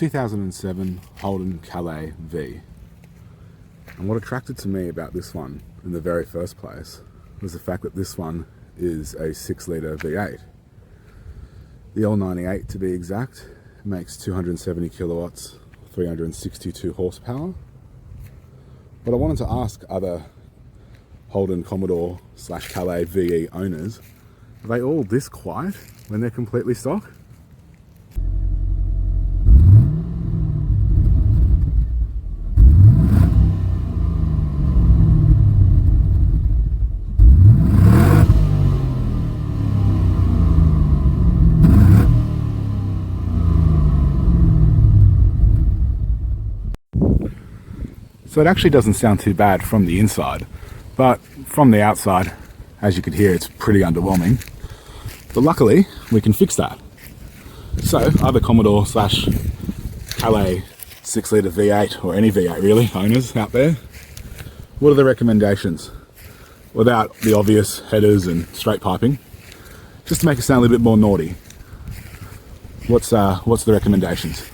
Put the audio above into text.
2007 Holden Calais V. And what attracted to me about this one in the very first place was the fact that this one is a 6-litre V8. The L98 to be exact makes 270 kilowatts, 362 horsepower. But I wanted to ask other Holden Commodore / Calais VE owners, are they all this quiet when they're completely stock? So it actually doesn't sound too bad from the inside, but from the outside, as you could hear, it's pretty underwhelming. But luckily, we can fix that. So other Commodore / Calais 6-litre V8, or any V8 really, owners out there, what are the recommendations? Without the obvious headers and straight piping, just to make it sound a little bit more naughty. What's the recommendations?